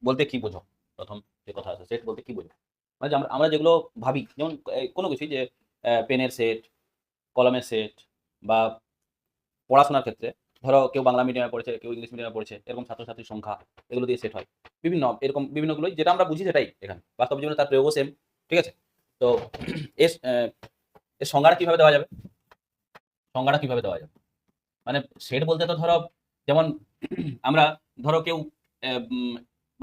বলতে কি বোঝো? প্রথম যে কথা আছে সেট বলতে কি বোঝো? মানে যে আমরা আমরা যেগুলো ভাবি যেমন কোনো কিছুই যে পেনের সেট, কলমের সেট বা পড়াশোনার ক্ষেত্রে ধরো কেউ বাংলা মিডিয়ামে পড়েছে, কেউ ইংলিশ মিডিয়ামে পড়েছে, এরকম ছাত্রছাত্রীর সংখ্যা এগুলো দিয়ে সেট হয়। বিভিন্ন এরকম বিভিন্নগুলোই যেটা আমরা বুঝি সেটাই এখানে। বাস্তব জীবনে তার প্রয়োগও সেম। ঠিক আছে? তো এর এর সংজ্ঞাটা কিভাবে দেওয়া যাবে? সংজ্ঞাটা কিভাবে দেওয়া যাবে? মানে সেট বলতে তো ধরো যেমন আমরা ধরো কেউ উম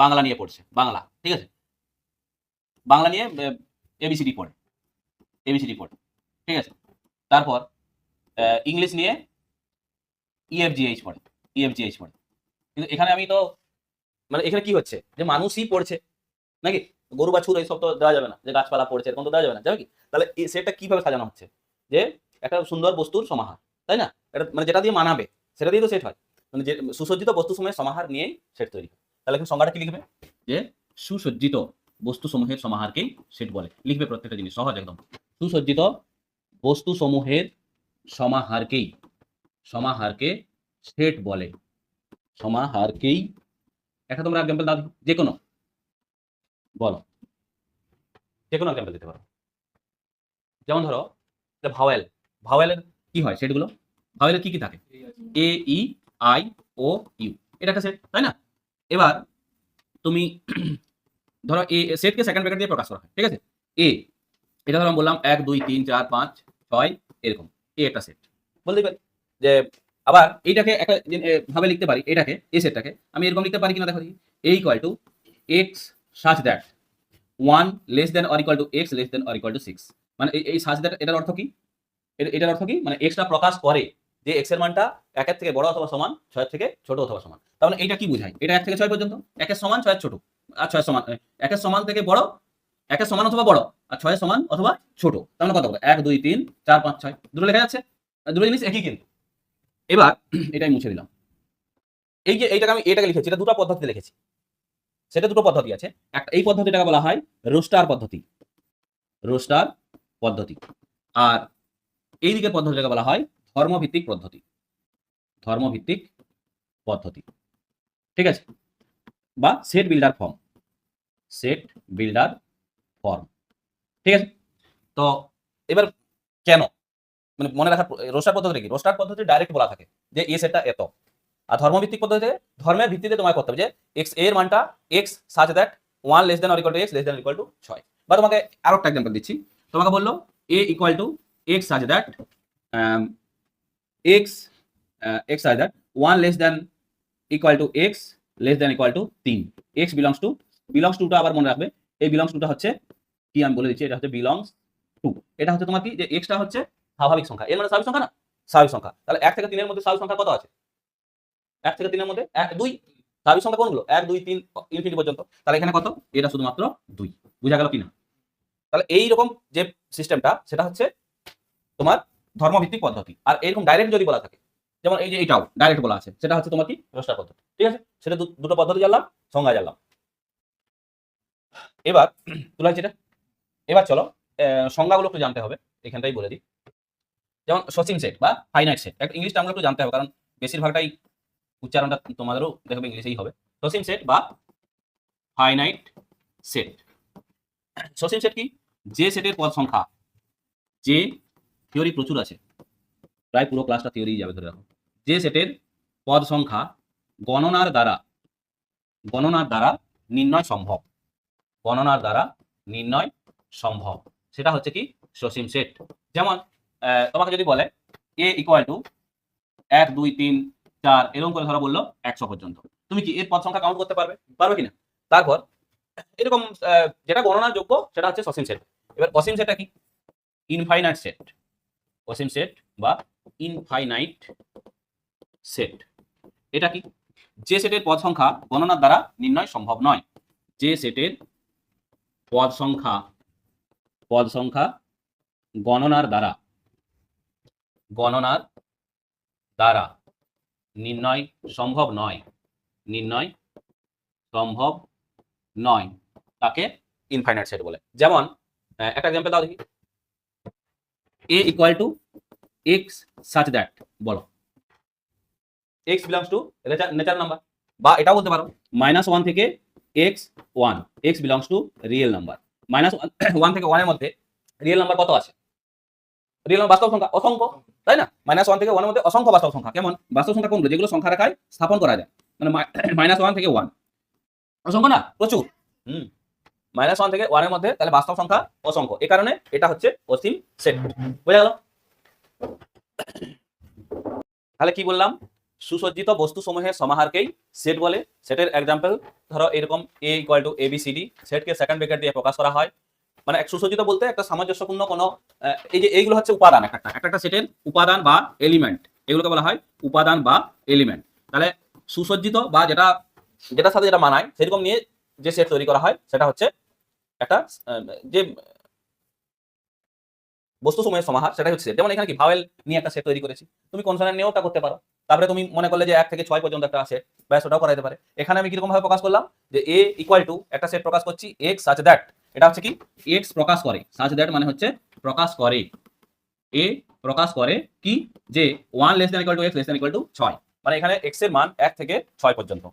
বাংলা নিয়ে পড়ছে। বাংলা, ঠিক আছে? বাংলা নিয়ে এবিসিডি পড়ে, এবিসিডি পড়ে। ঠিক আছে? তারপর ইংলিশ নিয়ে ইএফজিএইচ পড়ে, ইএফজিএইচ পড়ে। কিন্তু এখানে আমি তো মানে এখানে কি হচ্ছে? যে মানুষই পড়ছে, নাকি? গরু বাছুর এইসব তো দেওয়া যাবে না। যে গাছপালা পড়ছে এরকম তো দেওয়া যাবে না। যাবে কি? তাহলে এই সেটটা কিভাবে সাজানো হচ্ছে? যে একটা সুন্দর বস্তুর সমাহার, তাই না? এটা মানে যেটা দিয়ে মানাবে সেটা দিয়ে তো সেট হয়। মানে যে সুসজ্জিত বস্তুসমূহের সমাহার নিয়েই সেট তৈরি হয়। তাহলে এখানে সংজ্ঞাটা কি লিখবে? যে সুসজ্জিত বস্তুসমূহের সমাহারকেই সেট বলে। লিখবে প্রত্যেকটা জিনিস সহজ একদম। সুসজ্জিত বস্তুসমূহের সমাহারকেই সমাহারকে সেট বলে। সমাহারকেই একটা তোমরা এক্সাম্পল দাও যেকোনো বলো, যেকোনো এক্সাম্পল দিতে পারো। যেমন ধরো ভাওয়েল, ভাওয়েলের কি হয় সেটগুলো? ভাওয়েলের কি কি থাকে? এ ই আই ও ইউ, এটা একটা সেট, তাই না? এবার তুমি ধরো এ সেটকে সেকেন্ড ব্র্যাকেট দিয়ে প্রকাশ করা হয়, ঠিক আছে? এ এটা ধরো আমি বললাম 1 2 3 4 5 6 এরকম, এ একটা সেট বলতে পারি। যে আবার এইটাকে একটা ভাবে লিখতে পারি, এটাকে এ সেটটাকে আমি এরকম লিখতে পারি কিনা দেখো দেখি। A equal to x such that 1 less than or equal to x less than or equal to 6। মানে এই সাচ দ্যাট এটার অর্থ কি? এটার অর্থ কি? মানে এক্সটা প্রকাশ করে যে এক্স এর মানটা 1 এর থেকে বড় অথবা সমান, 6 এর থেকে ছোট অথবা সমান। তার মানে এইটা কি বোঝায়? এটা 1 থেকে 6 পর্যন্ত, 1 এর সমান 6 এর ছোট, আর 6 এর সমান 1 এর সমান থেকে বড়, 1 এর সমান অথবা বড়, আর 6 এর সমান অথবা ছোট। তার মানে কত হবে? 1 2 3 4 5 6 দুটো লেখা যাচ্ছে। দুটো জিনিস একই কিন্তু। এবার এটাই মুছে দিলাম। এই যে এইটাকে আমি এটাকে লিখেছি, এটা দুটো পদ্ধতিতে লিখেছি। সেটা দুটো পদ্ধতি আছে। একটা এই পদ্ধতিটাকে বলা হয় রোস্টার পদ্ধতি, রোস্টার পদ্ধতি। আর এই দিকের পদ্ধতিটাকে বলা হয় ধর্মভিত্তিক পদ্ধতি, ধর্মভিত্তিক পদ্ধতি। ঠিক আছে? বা set builder form, set builder form. ঠিক আছে? তো এবার কেন মানে মনে রাখার রোস্টার পদ্ধতিটা কি? রোস্টার পদ্ধতি ডাইরেক্ট বলা থাকে যে এই সেটটা এত। আর ধর্মভিত্তিক পদ্ধতিতে ধর্মের ভিত্তিতে তোমায় করতে হবে যে এক্স এর মানটা x such that 1 less than or equal to x less than or equal to 6। বা তোমাকে আরো একটা एग्जांपल দিচ্ছি। তোমাকে বললো A equal to x such that x x such that 1 less than equal to x less than equal to 3। X belongs to টা আবার মনে রাখবে। এই বিলংস টু টা হচ্ছে কি আমি বলে দিচ্ছি, এটা হচ্ছে বিলংস টু। এটা হচ্ছে তোমার কি যে এক্সটা হচ্ছে স্বাভাবিক সংখ্যা, এর মানে স্বাভাবিক সংখ্যা না, স্বাভাবিক সংখ্যা। তাহলে 1 থেকে 3 এর মধ্যে স্বাভাবিক সংখ্যা কত আছে? 1 থেকে 3 এর মধ্যে 1 2 স্বাভাবিক সংখ্যা কোনগুলো? 1 2 3 ইনফিনিটি পর্যন্ত। তাহলে এখানে কত? এটা শুধুমাত্র 2। বুঝা গেল কিনা? তাহলে এই রকম যে সিস্টেমটা সেটা হচ্ছে তোমার ধর্মভিত্তিক পদ্ধতি। আর এরকম ডাইরেক্ট যদি বলা থাকে, যেমন এই যে এটাও ডাইরেক্ট বলা আছে, সেটা হচ্ছে তোমার কি রোস্টার পদ্ধতি। ঠিক আছে? সেটা দুটো পদ্ধতি জানলাম, সংজ্ঞা জানলাম। এবার তুলা যেটা, এবার চলো সংজ্ঞাগুলো একটু জানতে হবে, এখানটাই বলে দিই। যেমন সসীম সেট বা ফাইনাইট সেট, একটা ইংলিশ টার্মগুলো একটু জানতে হবে, কারণ বেশিরভাগটাই উচ্চারণটা তোমাদেরও দেখবে ইংলিশেই হবে। সসীম সেট বা ফাইনাইট সেট। সসীম সেট কি? যে সেটের পদ সংখ্যা, যে থিওরি প্রচুর আছে, প্রায় পুরো ক্লাসটা থিওরি যাবে ধরে রাখো। যে সেটের পদ সংখ্যা গণনার দ্বারা নির্ণয় সম্ভব, গণনার দ্বারা নির্ণয় সম্ভব, সেটা হচ্ছে কি সসীম সেট। যেমন তোমাকে যদি বলে এ ইকুয়াল টু 1 2 3 4 এরকম করে ধরা বললো 100 পর্যন্ত, তুমি কি এর পদ সংখ্যা কাউন্ট করতে পারবে কিনা? তারপর এরকম যেটা গণনার যোগ্য সেটা হচ্ছে সসীম সেট। এবার অসীম সেটটা কি? Infinite set. অসীম সেট বা ইনফাইনাইট সেট এটা কি? যে সেটের পদ সংখ্যা গণনার দ্বারা নির্ণয় সম্ভব নয়, যে সেটের পদ সংখ্যা গণনার দ্বারা নির্ণয় সম্ভব নয়, তাকে ইনফাইনাইট সেট বলে। যেমন একটা एग्जांपल দাও দেখি। a equal two x such that, বলো x belongs to natural number. বা এটাও বলতে পারো -1 থেকে x one, x belongs two real number. Minus one থেকে ওয়ানের মধ্যে রিয়েল নাম্বার কত আছে? রিয়েল নাম্বার বাস্তব সংখ্যা অসংখ্য, তাই না? মাইনাস ওয়ান থেকে ওয়ানের মধ্যে অসংখ্য বাস্তব সংখ্যা। কেমন বাস্তব সংখ্যা? কোনগুলো? যেগুলো সংখ্যা রেখায় স্থাপন করা যায়, মানে মাইনাস ওয়ান থেকে ওয়ান অসংখ্য না, প্রচুর। মাইনাস ওয়ান থেকে ওয়ানের মধ্যে তাহলে বাস্তব সংখ্যা অসংখ্য, এ কারণে এটা হচ্ছে অসীম সেট। বোঝা গেল? তাহলে কি বললাম? সুসজ্জিত বস্তু সমূহের সমাহারকেই সেট বলে। সেটের এক্সাম্পল ধরো এরকম এ ইকুয়াল টু এবিসিডি, সেটকে সেকেন্ড ব্র্যাকেট দিয়ে প্রকাশ করা হয়। মানে এক সুসজ্জিত বলতে একটা সামঞ্জস্যপূর্ণ কোনো, এই যে এইগুলো হচ্ছে উপাদান, একটা সেটের উপাদান বা এলিমেন্ট, এগুলোকে বলা হয় উপাদান বা এলিমেন্ট। তাহলে সুসজ্জিত বা যেটার সাথে যেটা মানায় সেরকম নিয়ে যে সেট তৈরি করা হয় সেটা হচ্ছে একটা যে বস্তু সময়ের সমাহার, সেটাই হচ্ছে সেট। যেমন এখানে কি ভাওয়েল নিয়ে একটা সেট তৈরি করেছি, তুমি কনসোনেন্ট নিয়েও ওটা করতে পারো। তারপরে তুমি মনে করলে যে 1 থেকে 6 পর্যন্ত একটা সেট, ব্যাস ওটাও করা যেতে পারে। এখানে আমি কিরকম ভাবে প্রকাশ করলাম যে এ ইকুয়াল টু একটা সেট প্রকাশ করছি এক্স সাচ দ্যাট, এটা হচ্ছে কি এক্স প্রকাশ করে, সাচ দ্যাট মানে হচ্ছে প্রকাশ করে, এ প্রকাশ করে কি যে 1 less than equal to x less than equal to 6, মানে এখানে এক্স এর মান 1 থেকে 6 পর্যন্ত,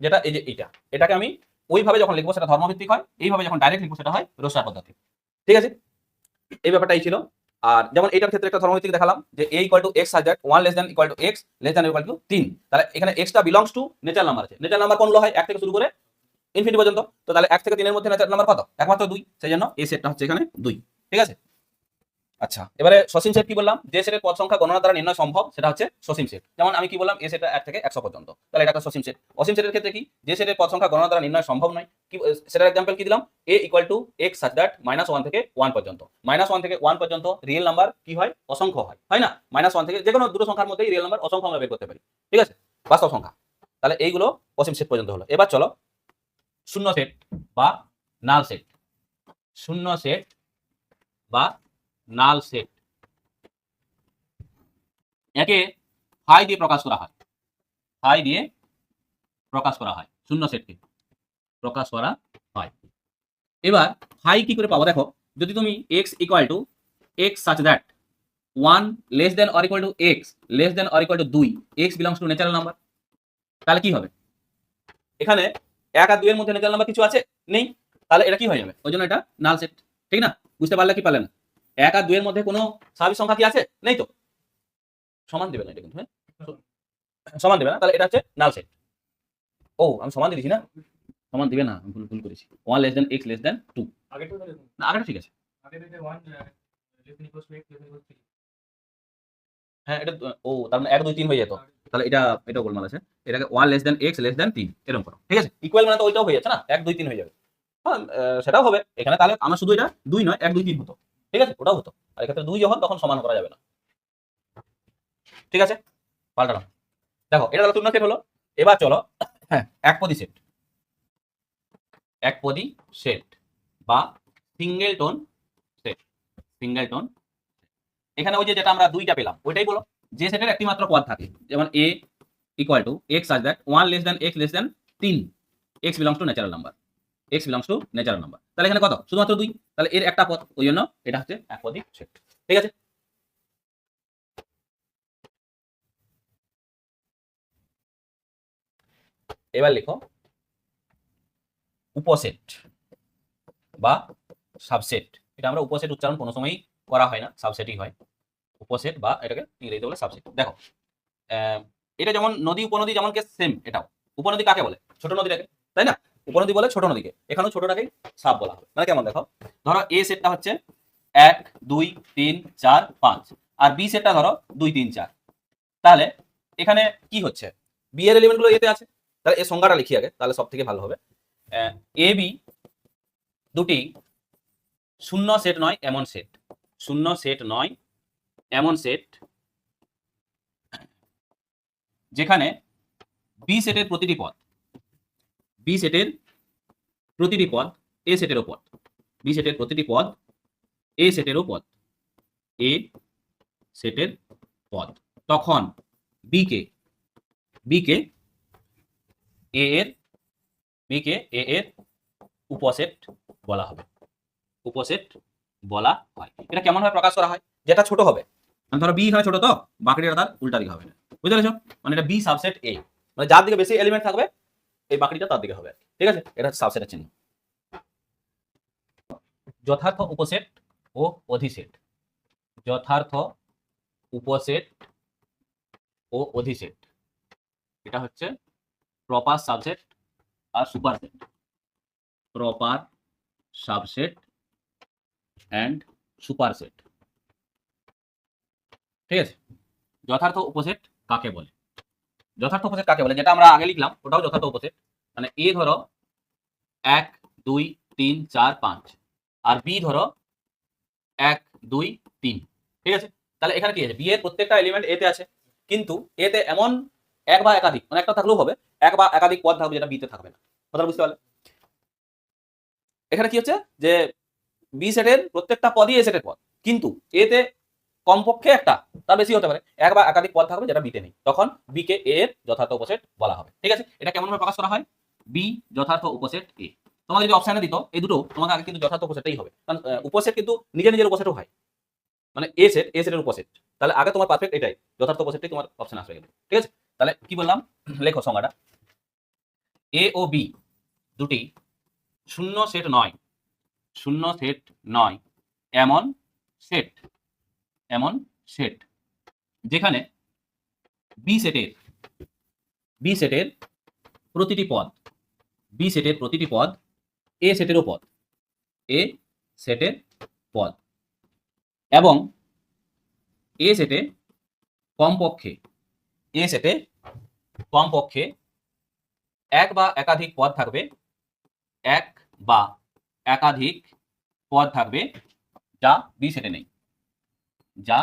যেটা এই যে এটাকে আমি ওইভাবে যখন লিখবো সেটা ধর্মভিত্তিক হয়, এইভাবে যখন ডাইরেক্ট লিখবো সেটা হয় রোস্টার পদ্ধতি। ঠিক আছে, এই ব্যাপারটাই ছিল। আর যেমন এটার ক্ষেত্রে একটা ধর্মভিত্তিক দেখালাম যে a equal to x such that 1 less than equal to x less than equal to 3, তাহলে এখানে এক্সটা বিলংস টু ন্যাচারাল নাম্বার আছে। ন্যাচারাল নাম্বার কোনগুলো হয়? 1 থেকে শুরু করে ইনফিনিটি পর্যন্ত। তো তাহলে 1 থেকে 3 এর মধ্যে ন্যাচারাল নাম্বার কত? একমাত্র 2, সেই জন্য এই সেটটা হচ্ছে এখানে 2। ঠিক আছে, আচ্ছা এবারে সসীম সেট কি বললাম? যে সেটের পদ সংখ্যা গণনা দ্বারা নির্ণয় সম্ভব সেটা হচ্ছে সসীম সেট। যেমন আমি কি বললাম? এ সেটটা 1 থেকে 100 পর্যন্ত, তাহলে এটা একটা সসীম সেট। অসীম সেটের ক্ষেত্রে কি? যে সেটের পদ সংখ্যা গণনা দ্বারা নির্ণয় সম্ভব নয়, কি সেটার एग्जांपल কি দিলাম? a equal two x such that -1 থেকে 1 পর্যন্ত। -1 থেকে 1 পর্যন্ত রিয়েল নাম্বার কি হয়? অসংখ্য হয়, হয় না? -1 থেকে যে কোনো দুটো সংখ্যার মধ্যেই রিয়েল নাম্বার অসংখ্য আমরা বের করতে পারি। ঠিক আছে, বাস্তব সংখ্যা। তাহলে এইগুলো অসীম সেট পর্যন্ত হলো। এবার চলো শূন্য সেট বা নাল সেট। শূন্য সেট বা নাল সেট একে ফাই দিয়ে প্রকাশ করা হয়, ফাই দিয়ে প্রকাশ করা হয়, শূন্য সেটকে প্রকাশ করা হয়। এবার ফাই কি করে পাবো? দেখো, যদি তুমি x equal to x such that 1 less than or equal two x less than or equal two 2, x belongs to natural number, তাহলে কি হবে? এখানে 1 আর 2 এর মধ্যে ন্যাচারাল নাম্বার কিছু আছে? নেই, তাহলে এটা কি হয়ে যাবে? ওই জন্য এটা নাল সেট। ঠিক না? বুঝতে পারলে কি পারলে না? 1 আর 2 এর মধ্যে কোনো স্বাভাবিক সংখ্যা কি আছে? নেই তো। সমান দিবে না এটা কিন্তু, হ্যাঁ সমান দিবে না, তাহলে এটা হচ্ছে নাল সেট। ও আমি সমান দিয়েছি না, সমান দিবে না, ভুল ভুল করেছি। 1 লেস দেন x লেস দেন 2, না আগেটা ঠিক আছে। হ্যাঁ এটা ও তার মানে 1 2 3 হয়ে যেত, তাহলে এটাও গোলমাল আছে। এটাকে 1 লেস দেন x লেস দেন 3 এরকম করো। ঠিক আছে, ইকুয়াল মানে তো ওইটাও হয়ে যাচ্ছে না, 1 2 3 হয়ে যাবে। হ্যাঁ সেটাও হবে এখানে। তাহলে আমরা শুধু এটা 2 নয় 1 2 3 হতো। ঠিক আছে, ওটাও হতো। আর এক্ষেত্রে 2 যখন তখন সমান করা যাবে না। ঠিক আছে, পাল্টালাম। দেখো এটা তাহলে শূন্য সেট হলো। এবার চলো হ্যাঁ একপদী সেট, একপদী সেট বা single tone set. Single tone, এখানে ওই যে যেটা আমরা 2টা পেলাম ওইটাই বলো। যে সেটের একটি মাত্র পদ থাকে, যেমন a equal two x such that 1 less then x less than 3, x belongs to natural number, x belongs to natural number. তাহলে এখানে কত? শুধুমাত্র 2, তাহলে এর একটা পদ, ওই জন্য এটা হচ্ছে একপদী সেট। ঠিক আছে, এবার লিখো উপসেট বা সাবসেট। এটা আমরা উপসেট উচ্চারণ কোনো সময়ই করা হয় না, সাবসেটই হয়। উপসেট বা এটাকে ইংরেজিতে বলে সাবসেট। দেখো এটা যেমন নদী উপনদী যেমন কেস সেম, এটাও উপনদী কাকে বলে? ছোট নদীটাকে, তাই না? উপনদী বলে ছোট নদীকে, এখানেও ছোটটাকেই সাব বলা হবে। মানে কেমন দেখো, ধরো এ সেটটা হচ্ছে 1 2 3 4 5 আর বি সেটটা ধরো 2 3 4, তাহলে এখানে কি হচ্ছে? বি এর এলিমেন্টগুলো এতে আছে, তাহলে এই সংজ্ঞাটা লিখি আগে, তাহলে সব থেকে ভালো হবে। এ বি দুটি শূন্য সেট নয় এমন সেট, শূন্য সেট নয় এমন সেট যেখানে বি সেটের প্রতিটি পদ, বি সেটের প্রতিটি পদ এ সেটেরও পদ, বি সেটের প্রতিটি পদ এ সেটেরও পদ, এ সেটের পদ, তখন বি কে এ এর উপসেট বলা হবে, উপসেট বলা হয়। এটা কেমন ভাবে প্রকাশ করা হয়? যেটা ছোট হবে, ধরো বি এখানে ছোট, তো বাকিটা তার উল্টা দিকে হবে, বুঝতে পেরেছো? মানে এটা বি সাবসেট এ, মানে যার দিকে বেশি এলিমেন্ট থাকবে এই বাঁকড়িটা তার দিকে হবে, ঠিক আছে? এটা হচ্ছে সাবসেটের চিহ্ন। যথার্থ উপসেট ও অধিসেট, যথার্থ উপসেট ও অধিসেট, এটা হচ্ছে প্রপার সাবসেট আর superset, proper subset and superset, ঠিক আছে? যথার্থ উপসেট কাকে বলে? যথার্থ উপসেট কাকে বলে, যেটা আমরা আগে লিখলাম ওটাও যথার্থ উপসেট। মানে এ ধরো 1 2 3 4 5 আর বি ধরো 1 2 3, ঠিক আছে? তাহলে এখানে কি আছে, বি এর প্রত্যেকটা এলিমেন্ট এতে আছে, কিন্তু এতে এমন এক বা একাধিক, মানে একটা থাকলেও হবে, এক বা একাধিক পদ থাকবে যেটা বিতে থাকবে না। কথা বুঝতে পারলে? এখানে কি হচ্ছে যে বি সেটের প্রত্যেকটা পদই এ সেটের পদ, কিন্তু এতে কমপক্ষে একটা, তার বেশি হতে পারে, এক বা একাধিক পদ থাকবে যেটা বিতে নেই, তখন বি কে এ এর যথার্থ উপসেট বলা হবে, ঠিক আছে? এটা কেমন ভাবে প্রকাশ করা হয়? বি যথার্থ উপসেট এ। তোমাকে যদি অপশনে দিত এই দুটো, তোমাকে আগে কিন্তু যথার্থ উপসেটটাই হবে, কারণ উপসেট কিন্তু নিজের নিজের উপসেটও হয়, মানে এ সেটের উপসেট। তাহলে আগে তোমার পারফেক্ট এটাই, যথার্থ উপসেটটাই তোমার অপশন আসবে, ঠিক আছে? তাহলে কি বললাম, লেখো সংজ্ঞাটা। এ ও বি দুটি শূন্য সেট নয়, শূন্য সেট নয় এমন সেট, এমন সেট যেখানে বি সেটের প্রতিটি পদ, বি সেটের প্রতিটি পদ এ সেটেরও পদ, এ সেটের পদ, এবং এ সেটে কমপক্ষে, এ সেটে কমপক্ষে এক বা একাধিক পদ থাকবে, এক বা একাধিক পদ থাকবে যা বি সেটে নেই, যা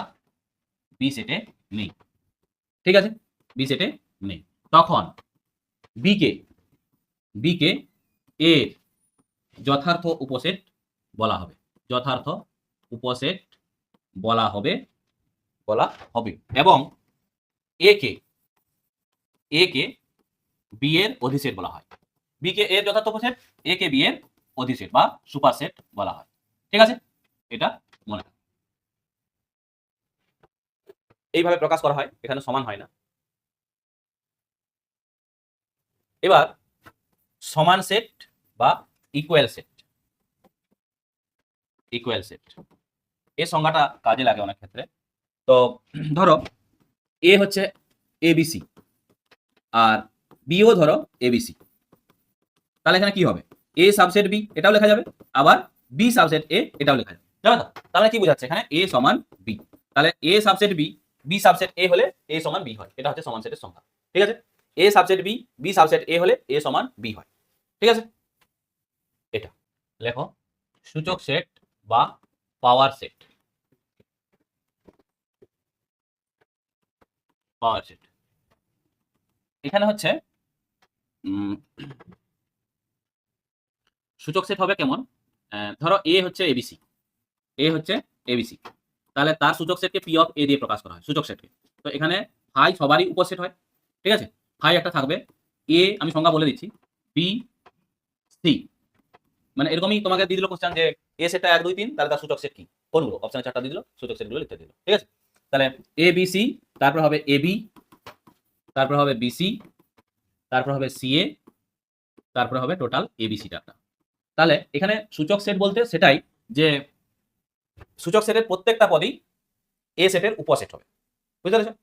বি সেটে নেই, ঠিক আছে? বি সেটে নেই, তখন বি কে এর যথার্থ উপসেট বলা হবে, যথার্থ উপসেট বলা হবে, এবং এ কে বি এর অধিসেট বলা হয়। বি কে এর যথার্থ উপসেট, এ কে বি এর অধিসেট বা সুপারসেট বলা হয়, ঠিক আছে? এটা মনে রাখো। এইভাবে প্রকাশ করা হয়, এখানে সমান হয় না। এবার সমান সেট বা ইকুয়াল সেট, ইকুয়াল সেট এই সংজ্ঞাটা কাজে লাগে অনেক ক্ষেত্রে। তো ধরো এ হচ্ছে এবিসি আর বিও ধরো এবিসি, তাহলে এখানে কি হবে, এ সাবসেট বি এটাও লেখা যাবে, আবার বি সাবসেট এ এটাও লেখা যাবে, যাবে তো? তাহলে কি বোঝাচ্ছে এখানে এ সমান বি, তাহলে A subset B, B subset A হলে এ সমান বি হয়, এটা হচ্ছে সমান সেটের সংজ্ঞা, ঠিক আছে? A subset B, B subset A হলে এ সমান বি হয়, ঠিক আছে? এটা লেখো সূচক সেট বা পাওয়ার সেট, পাওয়ার সেট এখানে হচ্ছে সূচক সেট হবে কেমন, ধরো এ হচ্ছে এবিসি, এ হচ্ছে এবিসি, তাহলে তার সূচক সেটকে পি অফ এ দিয়ে প্রকাশ করা হয়, সূচক সেটকে। তো এখানে ফাই সবারই উপসেট হয়, ঠিক আছে? ফাই একটা থাকবে, এ আমি সংজ্ঞা বলে দিচ্ছি, বি সি, মানে এরকমই তোমাকে দিয়ে দিল কোশ্চেন যে এ সেটটা 1 2 3, তাহলে তার সূচক সেট কি, কোনগুলো? অপশনে 4টা দিয়ে দিল, সূচক সেটগুলো লিখতে দিল, ঠিক আছে? তাহলে এ বি সি, তারপর হবে এ বি, তারপর হবে বিসি, তারপর হবে সিএ, তারপর হবে টোটাল এবিসি ডাটা। তাহলে এখানে সূচক সেট বলতে সেটাই যে সূচক সেটের প্রত্যেকটা পদই এ সেটের উপসেট হবে, বুঝতে পেরেছো?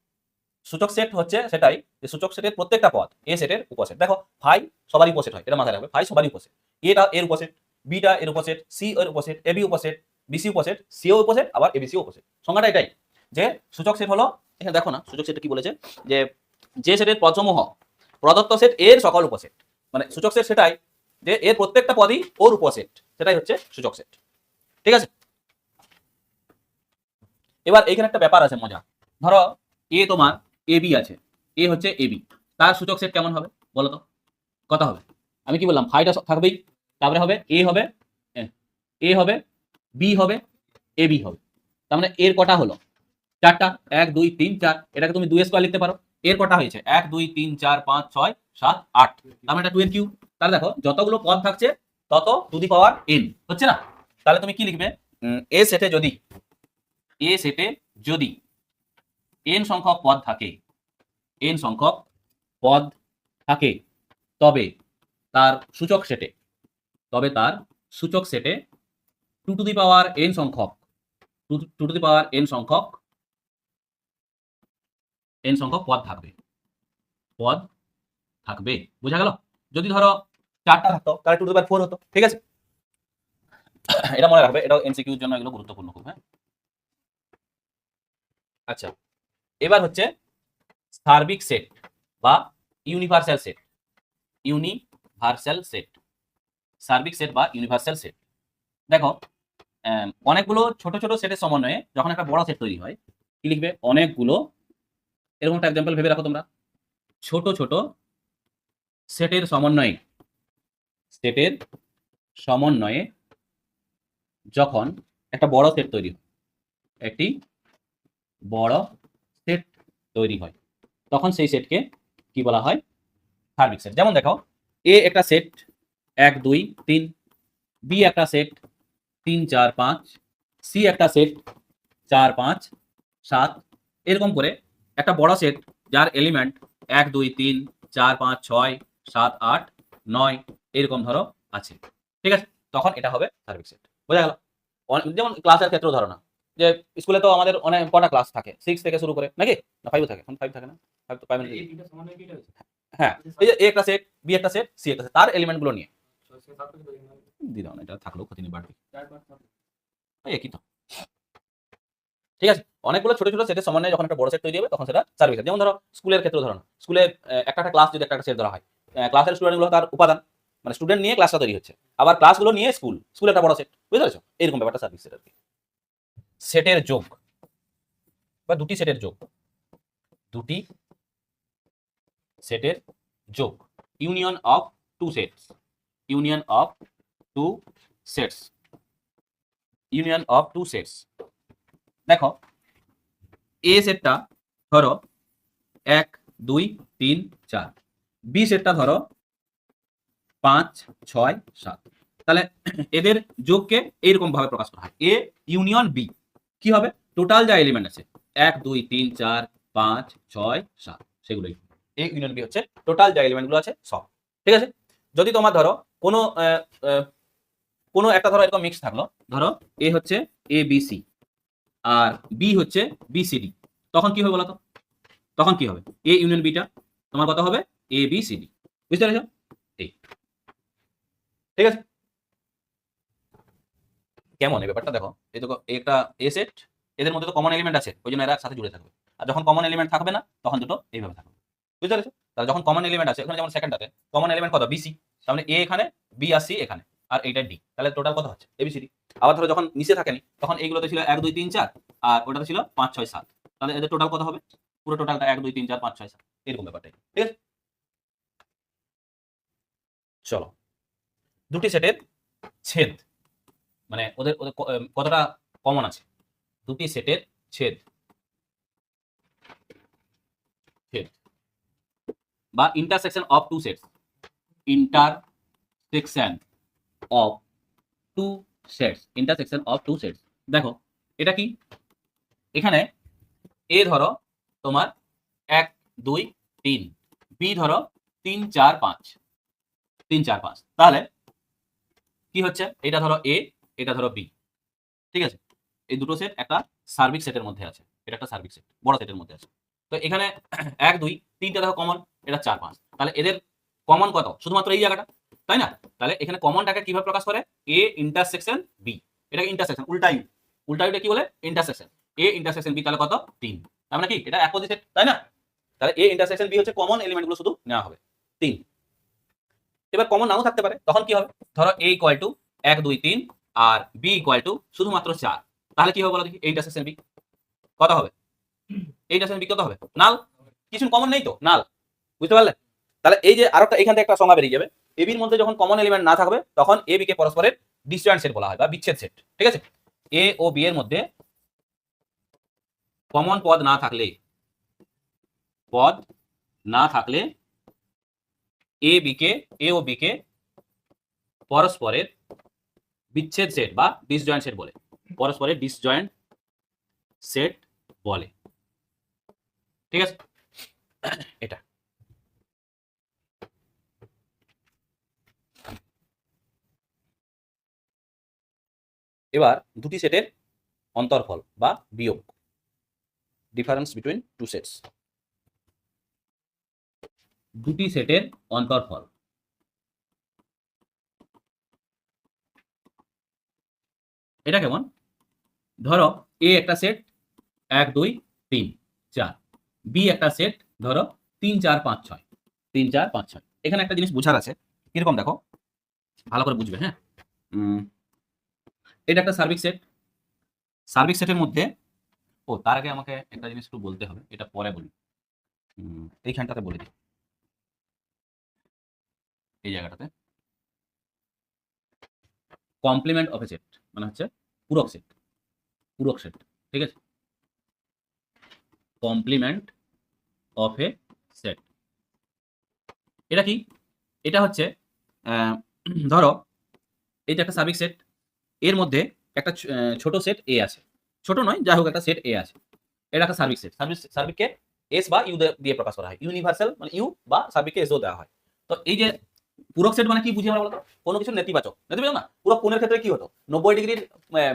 সূচক সেট হচ্ছে সেটাই যে সূচক সেটের প্রত্যেকটা পদ এ সেটের উপসেট। দেখো ফাই সবারই উপসেট হয়, এটা মাথায় রাখবে, ফাই সবারই উপসেট, এটা এর উপসেট, বিটা এর উপসেট, সি এর উপসেট, এবি উপসেট, বিসি উপসেট, সিও উপসেট, আবার এবিসি উপসেট। সংজ্ঞাটা এটাই যে সূচক সেট হলো, এখানে দেখো না সূচক সেট কি বলেছে, যে সেটের পদসমূহ প্রদত্ত সেট এর সকল উপসেট, মানে সূচক সেট সেটাই যে এর প্রত্যেকটা পদই ওর উপসেট, সেটাই হচ্ছে সূচক সেট, ঠিক আছে? এবার এইখানে একটা ব্যাপার আছে মজা, ধরো এ তোমার এ বি আছে, এ হচ্ছে এ বি, তার সূচক সেট কেমন হবে বলো তো, কত হবে? আমি কি বললাম, ফাইটা থাকবেই, তারপরে হবে এ হবে, এ হবে, বি হবে, এ বি হবে, তার মানে এর কটা হলো? 4টা, 1 2 3 4, এটাকে তুমি 2 স্কয়ার লিখতে পারো। এর কটা হয়েছে? 1 2 3 4 5 6 7 8, তার মানে এটা 2 এর কিউব। তাহলে দেখো যতগুলো পদ থাকছে তত টু দি পাওয়ার n হচ্ছে না? তাহলে তুমি কি লিখবে, এ সেটে যদি n সংখ্যক পদ থাকে, n সংখ্যক পদ থাকে, তবে তার সূচক সেটে, তবে তার সূচক সেটে 2 টু দি পাওয়ার n সংখ্যক 2 টু দি পাওয়ার n সংখ্যক পদ থাকবে। বোঝা গেল? যদি ধরো 4টা থাকতো তাহলে 2 টু দি পাওয়ার 4 হতো। ঠিক আছে? এটা মনে রাখবে, এটাও এমসিকিউর জন্য এগুলো গুরুত্বপূর্ণ খুব। হ্যাঁ, আচ্ছা, এবার হচ্ছে সার্বিক সেট বা ইউনিভার্সাল সেট। ইউনিভার্সাল সেট, সার্বিক সেট বা ইউনিভার্সাল সেট। দেখো, অনেকগুলো ছোট ছোট সেটের সমন্বয়ে যখন একটা বড় সেট তৈরি হয়, কি লিখবে? অনেকগুলো, এরকম একটা এক্সাম্পল ভেবে রাখো তোমরা, ছোট ছোট সেটের সমন্বয়ে যখন একটা বড় সেট তৈরি হয়, একটি বড় সেট তৈরি হয়, তখন সেই সেটকে কি বলা হয়? সার্বিক সেট। যেমন দেখো, এ একটা সেট 1 2 3, বি একটা সেট 3 4 5, সি একটা সেট 4 5 7, এরকম করে একটা বড় সেট যার এলিমেন্ট 1 2 3 4 5 6 7 8 9 এরকম ধরো আছে। ঠিক আছে? তখন এটা হবে সার্বিক সেট। বোঝা গেল? যেমন ক্লাসের ক্ষেত্রেও ধরো না, যে স্কুলে তো আমাদের অনেক কটা ক্লাস থাকে, 6 থেকে শুরু করে, নাকি? না 5 থাকে? এখন 5 থাকে না? 5 তো 5 মানে হ্যাঁ, এই যে এ একটা সেট, বি একটা সেট, সি একটা সেট, তার এলিমেন্ট গুলো নিয়ে দি দাও না, এটা থাকলেও ক্ষতি নেই, বাড়বে। একই তো। ঠিক আছে? অনেকগুলো ছোট ছোট সেটের সমন্বয়ে যখন একটা বড় সেট তৈরি হবে, তখন সেটা সার্বিক সেট। যেমন ধরো স্কুলের ক্ষেত্রে ধরো না, স্কুলে একটা একটা ক্লাস যদি একটা একটা সেট ধরা হয়, ক্লাসের স্টুডেন্টগুলো তার উপাদান, মানে স্টুডেন্ট নিয়ে ক্লাসটা তৈরি হচ্ছে, আবার ক্লাসগুলো নিয়ে স্কুল একটা বড় সেট। বুঝতে পেরেছো? এরকম ব্যাপারটা সার্বিক সেট আর কি। সেটের যোগ বা দুটি সেটের যোগ, দুটি সেটের যোগ, union of two sets, union of two sets, union of two sets. দেখো, এ সেটটা ধরো 1 2 3 4, বি সেটটা ধরো 5 6 7। তাহলে এদের যোগকে এইরকম ভাবে প্রকাশ করা হয়, এ ইউনিয়ন বি। কি হবে? টোটাল যা এলিমেন্ট আছে 1 2 3 4 5 6 7, সেগুলোই এ ইউনিয়ন বি হচ্ছে টোটাল যা এলিমেন্টগুলো আছে সব। ঠিক আছে? যদি তোমার ধরো কোনো কোনো একটা ধরো এরকম মিক্স থাকলো, ধরো এ হচ্ছে A B C R B হচ্ছে বি সি ডি, তখন কি হবে বলো তো? তখন কি হবে? এ ইউনিয়ন বিটা তোমার কত হবে? A B C D. বুঝতে পেরেছো? এই, ঠিক আছে? কেমন এই ব্যাপারটা দেখো, এই তো একটা এ সেট, এদের মধ্যে তো কমন এলিমেন্ট আছে, ওই জন্য এরা একসাথে জুড়ে থাকবে। আর যখন কমন এলিমেন্ট থাকবে না, তখন দুটো এইভাবে থাকবে। বুঝতে পেরেছো? তাহলে যখন কমন এলিমেন্ট আছে, ওখানে যেমন সেকেন্ডটাতে কমন এলিমেন্ট কত? বিসি, তার মানে এ এখানে, বি আর সি এখানে, আর এইটা ডি, তাহলে টোটাল কত হচ্ছে? এবিসিডি। আবার ধরো যখন নিচে থাকেনি, তখন এইগুলোতে ছিল 1 2 3 4, আর ওটাতে ছিল 5 6 7, তাহলে এদের টোটাল কত হবে? পুরো টোটালটা 1 2 3 4 5 6 7, এরকম ব্যাপারটাই। ঠিক আছে? চলো, দুটি সেটের ছেদ, মানে ওদের ওদের কতটা কমন আছে, দুটি সেটের ছেদ, ছেদ বা intersection of two sets, intersection of two sets, intersection of two sets. দেখো, এটা কি? এখানে এ ধরো তোমার 1 2 3, বি ধরো 3 4 5, 3 4 5, তাহলে কি হচ্ছে? এটা ধরো এ, এটা ধরো বি। ঠিক আছে? এই দুটো সেট একটা সার্বিক সেটের মধ্যে আছে, এটা একটা সার্বিক সেট, বড় সেটের মধ্যে আছে। তো এখানে 1 2 3টা দেখো কমন, এটা 4 5, তাহলে এদের কমন কত? শুধুমাত্র এই জায়গাটা, তাই না? তাহলে এখানে কমনটাকে কিভাবে প্রকাশ করে? এ ইন্টারসেকশন বি, এটাকে ইন্টারসেকশন, উল্টা ইউটা কি বলে? ইন্টারসেকশন। এ ইন্টারসেকশন বি, তাহলে কত? 3। তার মানে কি এটা এক পজি সেট, তাই না? তাহলে এ ইন্টারসেকশন বি হচ্ছে কমন এলিমেন্টগুলো শুধু নেওয়া হবে 3। এবার কমন নাও থাকতে পারে, তখন কি হবে? ধরো a ইকুয়াল টু 1 2 3 আর b ইকুয়াল টু শুধুমাত্র 4, তাহলে কি হবে বলো দেখি? a ইন্টারসেকশন b কত হবে? a ইন্টারসেকশন b কত হবে? নাল। কিছু কমন নেই তো, নাল। বুঝতে পারলে? তাহলে এই যে আরেকটা এখান থেকে একটা সংজ্ঞা বেরিয়ে যাবে, ab এর মধ্যে যখন কমন এলিমেন্ট না থাকবে, তখন ab কে পরস্পরের ডিসজয়েন্ট সেট বলা হয় বা বিচ্ছেদ সেট। ঠিক আছে? a ও b এর মধ্যে কমন পদ না থাকলে, পদ না থাকলে a ও b কে পরস্পরের বিচ্ছেদ সেট বা ডিসজয়েন্ট সেট বলে, পরস্পরের ডিসজয়েন্ট সেট বলে। ঠিক আছে? এটা এবার দুটি সেটের অন্তরফল বা বিয়োগ, ডিফারেন্স বিটুইন টু সেটস। দুটি সেটের অন্তরফল। এটা কেমন? ধরো এ একটা সেট 1 2 3 4, বি একটা সেট ধরো 3 4 5 6, 3 4 5 6। এখানে একটা জিনিস বোঝার আছে, কিরকম দেখো, ভালো করে বুঝবে। হ্যাঁ, এটা একটা সার্বিক সেট। সার্বিক সেটের মধ্যে, ও তার আগে আমাকে একটা জিনিস একটু বলতে হবে, এটা পরে বলি। এইখানটাতে বলে দিই, এই জায়গাটাতে কমপ্লিমেন্ট অফ এ সেট মানে হচ্ছে পূরক সেট, পূরক সেট, ঠিক আছে? কমপ্লিমেন্ট অফ এ সেট এটা কি? এটা হচ্ছে ধরো এটা একটা সার্বিক সেট, এর মধ্যে একটা ছোট সেট এ আছে, ছোট নয় যাই হোক একটা সেট এ আছে, এটা একটা সার্বিক সেট। সার্বিককে এস বা ইউ দিয়ে প্রকাশ করা হয়, ইউনিভার্সাল মানে ইউ বা সার্বিককে এসও দেওয়া হয়। তো এই যে পূরক সেট মানে কি বুঝি আমরা বলতো? কোনো কিছু নেতিবাচক, নেতিবাচক না, পূরক কোণের ক্ষেত্রে কি হতো, 90 ডিগ্রির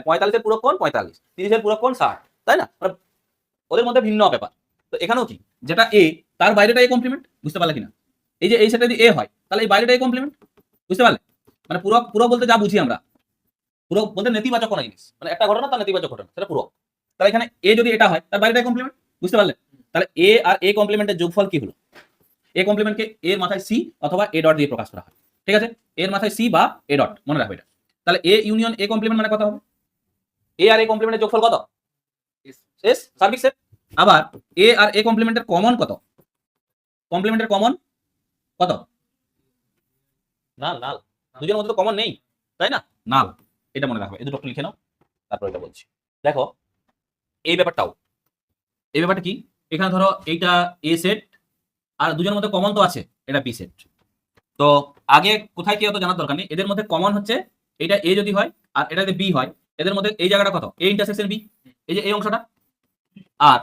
45-এর পূরক কোণ 45, 30-এর পূরক কোণ 60, তাই না? মানে ওদের মধ্যে ভিন্ন ব্যাপার। তো এখানেও কি, যেটা এ তার বাইরেটা এ কমপ্লিমেন্ট, বুঝতে পারলে কিনা? এই যে এই সেটটা যদি এ হয় তাহলে এই বাইরেটা এ কমপ্লিমেন্ট, বুঝতে পারলে? মানে পূরক, পূরক বলতে যা বুঝি আমরা, পূরক বলতে নেতিবাচক কোনো জিনিস, মানে একটা ঘটনা তার নেতিবাচক ঘটনা, সেটা পূরক। তাহলে এখানে এ যদি এটা হয় তার বাইরেটা কমপ্লিমেন্ট, বুঝতে পারলে? তাহলে এ আর এ কমপ্লিমেন্টের যোগফল কি হলো? এ কমপ্লিমেন্টকে এর মাথায় সি অথবা এ ডট দিয়ে প্রকাশ করা হয়, ঠিক আছে? এর মাথায় সি বা এ ডট, মনে রাখবে এটা। তাহলে এ ইউনিয়ন এ কমপ্লিমেন্ট মানে কত হবে? এ আর এ কমপ্লিমেন্টের যোগফল কত? এস, সার্বিক সেট। আবার এ আর এ কমপ্লিমেন্টের কমন কত? কমপ্লিমেন্টের কমন কত? নাল, নাল, দুজনের মধ্যে তো কমন নেই, তাই না? নাল, এটা মনে রাখবে। এই দুটো লিখে নাও, তারপর এটা বলছি। দেখো এই ব্যাপারটাও, এই ব্যাপারটা কি, এখানে ধরো এইটা এ সেট আর দুজনের মধ্যে কমন তো আছে, এটা বি সেট। তো আগে কোথায় কি হতো জানার দরকার নেই, এদের মধ্যে কমন হচ্ছে এটা এ যদি হয় আর এটা যদি বি হয়, এদের মধ্যে এই জায়গাটা কত? এ ইন্টারসেকশন বি, এই যে এই অংশটা, আর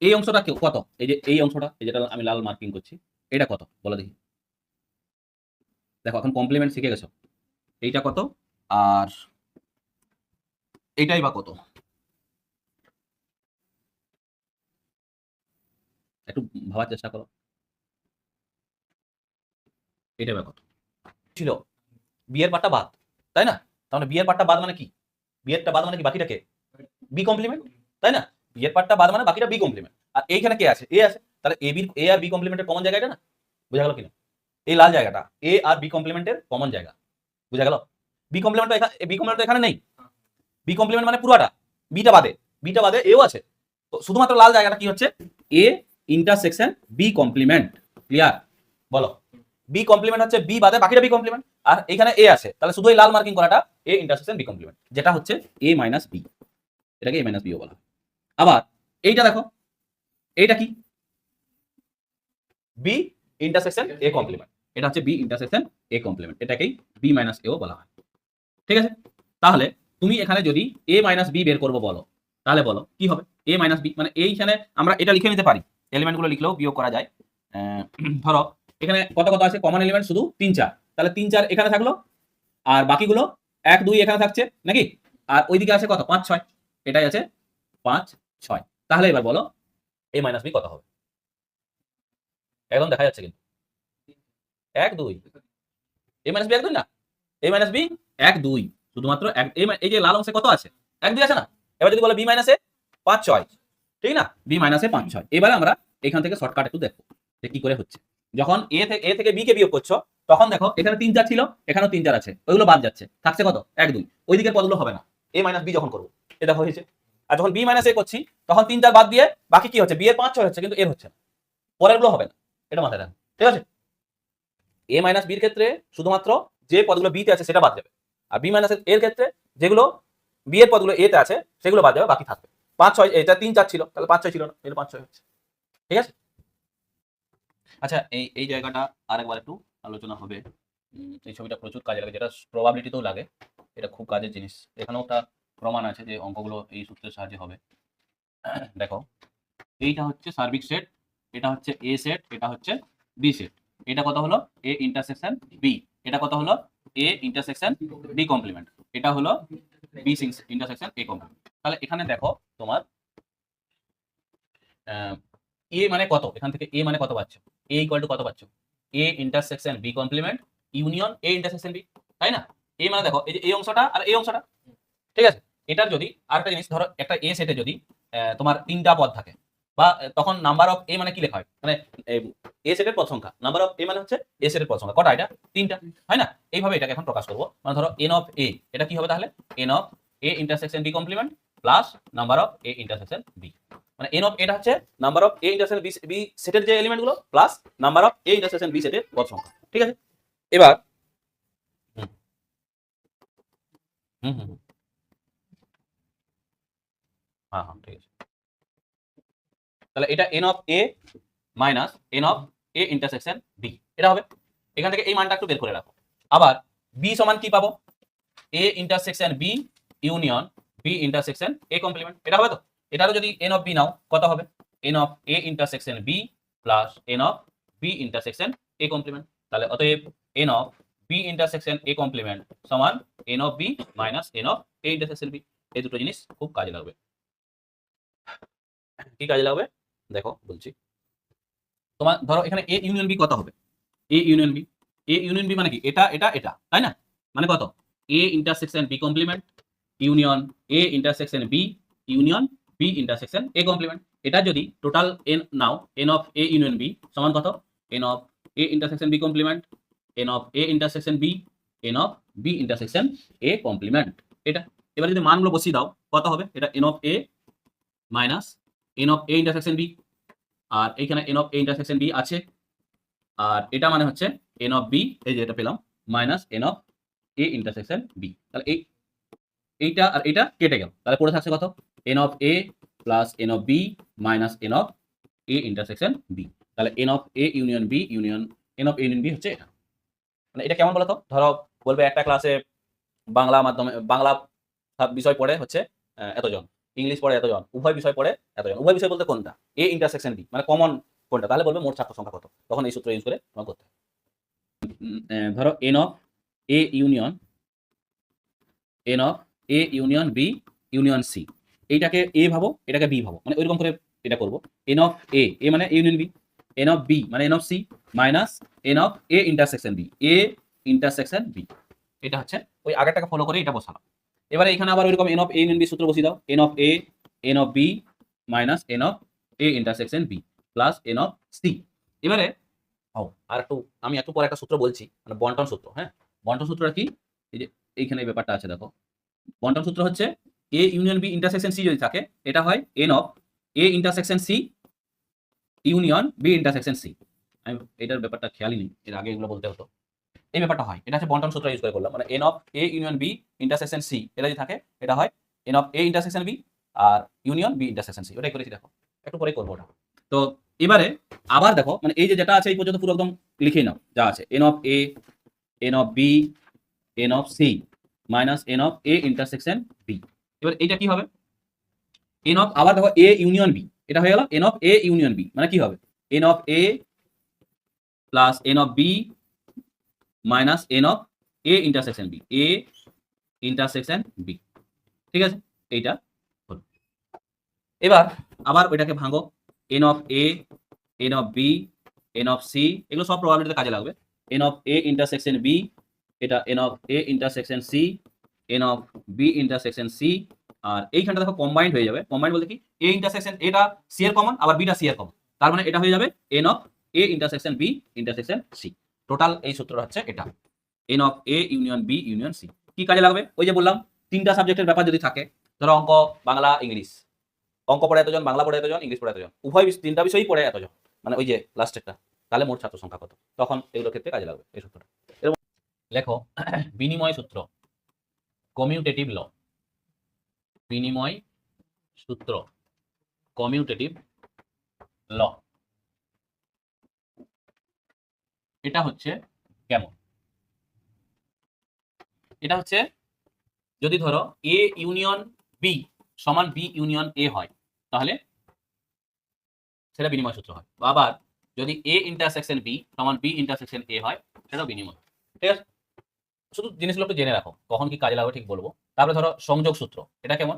এই অংশটা কত? এই যে এই অংশটা, এই যেটা আমি লাল মার্কিং করছি, এটা কত বলো দেখি? দেখো এখন কমপ্লিমেন্ট শিখে গেছো, এইটা কত আর এইটাই বা কত? একটু ভাবার চেষ্টা করো, এটা বা কত ছিল? বিয়ের পার্টটা বাদ, তাই না? তাহলে বিয়ের পার্টটা বাদ মানে কি? বিয়েরটা বাদ মানে কি, বাকিটাকে বি কমপ্লিমেন্ট, তাই না? বিয়ের পার্টটা বাদ মানে বাকিটা বি কমপ্লিমেন্ট। আর এইখানে কে আছে? এ আছে। তাহলে A B, A R B কমপ্লিমেন্টের common জায়গা এটা না? বোঝা গেল কিনা? এই লাল জায়গাটা এ আর বি কমপ্লিমেন্টের কমন জায়গা, বোঝা গেল? বি কমপ্লিমেন্ট এখানে, বি কমপ্লিমেন্ট এখানে নেই, বি কমপ্লিমেন্ট মানে পুরাটা, বিটা বাদে, বিটা বাদে এও আছে। তো শুধুমাত্র লাল জায়গাটা কি হচ্ছে? A intersection B complement. Clear? বলো, বি কমপ্লিমেন্ট হচ্ছে বি বাদে বাকিটা বি কমপ্লিমেন্ট, আর এখানে এ আছে, তাহলে শুধু এই লাল মার্কিং করাটা এ ইন্টারসেকশন বি কমপ্লিমেন্ট, যেটা হচ্ছে এ মাইনাস বি, এটাকে এ মাইনাস বিও বলা হয়। আবার এইটা দেখো, এইটা কি? বি ইন্টারসেকশন এ কমপ্লিমেন্ট, এটা হচ্ছে বি ইন্টারসেকশন এ কমপ্লিমেন্ট, এটাকেই বি মাইনাস এও বলা হয়, ঠিক আছে? তাহলে তুমি এখানে যদি এ মাইনাস বি বের করবো বলো, তাহলে বলো কি হবে? এ মাইনাস বি মানে এইখানে আমরা এটা লিখে নিতে পারি, এলিমেন্টগুলো লিখলেও বিয়োগ করা যায়। ধরো এখানে কত কত আছে কমন এলিমেন্ট? শুধু 3 4, তাহলে 3 4 এখানে থাকলো, আর বাকিগুলো 1 2 এখানে থাকছে নাকি? আর ওইদিকে আছে কত? 5 6, এটাই আছে 5 6। তাহলে এবার বলো এ মাইনাস বি কত হবে? একদম দেখা যাচ্ছে কিন্তু 1 2, এ মাইনাস বি 1 2 না, এ মাইনাস বি 1 2, শুধুমাত্র এই যে লাল অংশে কত আছে? 1 2 আছে না? এবার যদি বলো বি মাইনাসে 5 6, ঠিক না? বি মাইনাসে 5 6। এবারে আমরা এখান থেকে শর্টকাট একটু দেখো যে কি করে হচ্ছে। যখন এ থেকে বি কে বিয়োগ করছো, তখন দেখো এখানে 3 4 ছিল, এখানেও 3 4 আছে, ওইগুলো বাদ যাচ্ছে, থাকছে কত? 1 2। ওই দিকের পদগুলো হবে না, এ মাইনাস বি যখন করবো, এ দেখো হয়েছে। আর যখন বি মাইনাস এ করছি, তখন 3 4 বাদ দিয়ে বাকি কি হচ্ছে? বি এর 5 6 হচ্ছে, কিন্তু এর হচ্ছে না, পরেরগুলো হবে না, এটা মাথায় রাখো, ঠিক আছে? এ মাইনাস বির ক্ষেত্রে শুধুমাত্র যে পদগুলো বি তে আছে সেটা বাদ যাবে, আর বি মাইনাস এর ক্ষেত্রে যেগুলো বি এর পদগুলো এ তে আছে সেগুলো বাদ যাবে, বাকি থাকবে। 5 6, এটা 3 4 ছিল, তাহলে 5 6 ছিল না, এটা 5 6 হচ্ছে, ঠিক আছে? আচ্ছা এই এই জায়গাটা আরেকবার একটু আলোচনা হবে। এই ছবিটা প্রচুর কাজে লাগে, যেটা প্রবাবিলিটিতেও লাগে, এটা খুব কাজের জিনিস। এখানেও একটা প্রমাণ আছে যে অঙ্কগুলো এই সূত্রের সাহায্যে হবে। দেখো এইটা হচ্ছে সার্বিক সেট, এটা হচ্ছে এ সেট, এটা হচ্ছে বি সেট। এটা কত হলো? A intersection B. এটা কত হলো? এ ইন্টারসেকশন বি কমপ্লিমেন্ট, এটা হলো বি ইন্টারসেকশন এ কমপ্লিমেন্ট। তাহলে এখানে দেখো তোমার এ মানে কত, এখান থেকে এ মানে কত পাচ্ছ, এ ইকুয়াল টু কত পাচ্ছ, A intersection B complement union A intersection B, তাই না? এ মানে দেখো এই যে এই অংশটা আর এই অংশটা, ঠিক আছে? এটার যদি আরেকটা জিনিস ধরো, একটা এ সেটে যদি তোমার তিনটা পদ থাকে, বা তখন নাম্বার অফ এ মানে কি লেখা হয়, মানে এ সেটের পদ সংখ্যা, নাম্বার অফ এ মানে হচ্ছে এ সেটের পদ সংখ্যা কটা, এটা তিনটা, হয় না? এইভাবে এটাকে এখন প্রকাশ করবো, মানে ধরো এন অফ এ, এটা কি হবে তাহলে, n of A intersection B complement plus number of A intersection B, মানে এন অফ এটা হচ্ছে number of A intersection B সেটের যে এলিমেন্ট গুলো plus number of A intersection B সেটের পদ সংখ্যা, ঠিক আছে? এবার হুম হুম হুম হুম, হ্যাঁ হ্যাঁ ঠিক আছে। তাহলে এটা n of A minus n of A intersection B, এটা হবে। এখান থেকে এই মানটা একটু বের করে রাখো। আবার বি সমান কি পাবো, A intersection B union B intersection A complement, এটা হবে তো? এটারও যদি এন অফ বি নাও কত হবে, n of A intersection B plus n of B intersection A complement. তাহলে অতএব n of B intersection A complement সমান n of B minus n of A intersection B. এই দুটো জিনিস খুব কাজে লাগবে। কি কাজে লাগবে দেখো বলছি। তোমার ধরো এখানে এ ইউনিয়ন বি কত হবে, A union B, A union B মানে কি, এটা এটা এটা, তাই না? মানে কত, A intersection B complement union A intersection B union B intersection A complement. এটা যদি টোটাল এন নাও, n of A union B সমান কত, n of A intersection B complement n of A intersection B n of B intersection A complement, এটা। এবার যদি মানগুলো বসিয়ে দাও কত হবে, এটা n of A minus n of A intersection B, আর এইখানে n of A intersection B আছে, আর এটা মানে হচ্ছে এন অফ বি, এই যে এটা পেলাম, minus n of A intersection B. তাহলে এইটা আর এটা কেটে গেল, তাহলে পড়ে থাকছে কত, n of A plus n of B minus n of A intersection B. তাহলে n of A union B union n of A union B হচ্ছে এটা। মানে এটা কেমন বলতো, ধরো বলবে একটা ক্লাসে বাংলা মাধ্যমে বাংলা বিষয় পড়ে হচ্ছে এতজন, ইংলিশ পড়ে এতজন, উভয় বিষয় পড়ে এতজন। উভয় বিষয় বলতে কোনটা, এ ইন্টারসেকশন বি, মানে কমন কোনটা, তাহলে বলবে মোট ছাত্র সংখ্যা কত, তখন এই সূত্র ইউজ করে তোমার করতে হবে। ধরো n of A union n of A union B union C, এইটাকে এ ভাবো এটাকে বি ভাবো, মানে ওইরকম করে এটা করবো। এন অফ এ, এ মানে union B, n of B মানে n of C minus n of A intersection B, A intersection B, এটা হচ্ছে ওই আগেরটাকে ফলো করে এটা বসালাম। এবারে এখানে আবার ওইরকম n of A union B সূত্র বসিয়ে দাও, n of A n of B minus n of A intersection B plus n of C. এবারে আর একটু আমি একটু পরে একটা সূত্র বলছি, মানে বন্টন সূত্র। হ্যাঁ, বন্টন সূত্রটা কি, এই যে এইখানে এই ব্যাপারটা আছে দেখো। বন্টন সূত্র হচ্ছে A union B intersection C যদি থাকে, এটা হয় n of A intersection C union B intersection C. আমি এটার ব্যাপারটা খেয়ালই নেই, এর আগে এগুলো বলতে হতো। এই ব্যাপারটা হয়, এটা হচ্ছে বন্টন সূত্র ইউজ করে করলাম, মানে n of A union B intersection C এটা যদি থাকে, এটা হয় n of A intersection B আর ইউনিয়ন বি ইন্টারসেকশন সি। ওটাই করেছি দেখো, একটু পরে করবো ওটা। তো এবারে আবার দেখো, মানে এই যে যেটা আছে এই পর্যন্ত পুরো একদম লিখেই নাও যা আছে, n of A n of B n of C minus n of A intersection B. এবার এটা কি হবে, এন অফ আবার দেখো এ ইউনিয়ন বি, এটা হয়ে গেল n of A union B, মানে কি হবে, n of A plus n of B minus n of A intersection B, A intersection B, ঠিক আছে? এইটা হলো। এবার আবার ওইটাকে ভাঙো, n of A n of B n of C, এগুলো সব প্রবাবিলিটিতে কাজে লাগবে। N of A intersection B, এটা n of A intersection C n of B intersection C, আর এইখানটা দেখো কম্বাইন্ড হয়ে যাবে। কম্বাইন্ড বলতে কি, এ ইন্টারসেকশন এটা সি এর কমন, আবার বিটা সি এর কমন, তার মানে এটা হয়ে যাবে n of A intersection B intersection C. Total এই সূত্রটা হচ্ছে এটা, n of A union B union C. কি কাজে লাগবে, ওই যে বললাম তিনটা সাবজেক্টের ব্যাপার যদি থাকে, ধরো অঙ্ক, বাংলা, ইংলিশ, অঙ্ক পড়ে এতজন, বাংলা পড়ে এতজন, ইংলিশ পড়ে এতজন, উভয় তিনটা বিষয়ই পড়ে এতজন, মানে ওই যে লাস্টেরটা, তাহলে মোট ছাত্র সংখ্যা কত, তখন এগুলোর ক্ষেত্রে কাজে লাগবে এই সূত্রটা। লেখো বিনিময় সূত্র, কমিউটেটিভ ল, বিনিময় সূত্র কমিউটেটিভ ল, এটা হচ্ছে কেমন, এটা হচ্ছে যদি ধরো এ ইউনিয়ন বি সমান বি ইউনিয়ন এ হয়, তাহলে সেটা বিনিময় সূত্র হয়। আবার যদি এ ইন্টারসেকশন বি সমান বি ইন্টারসেকশন এ হয়, সেটাও বিনিময়, ঠিক আছে? শুধু জিনিসগুলো একটু জেনে রাখো, কখন কি কাজে লাগবে ঠিক বলবো। তারপরে ধরো সংযোগ সূত্র, এটা কেমন?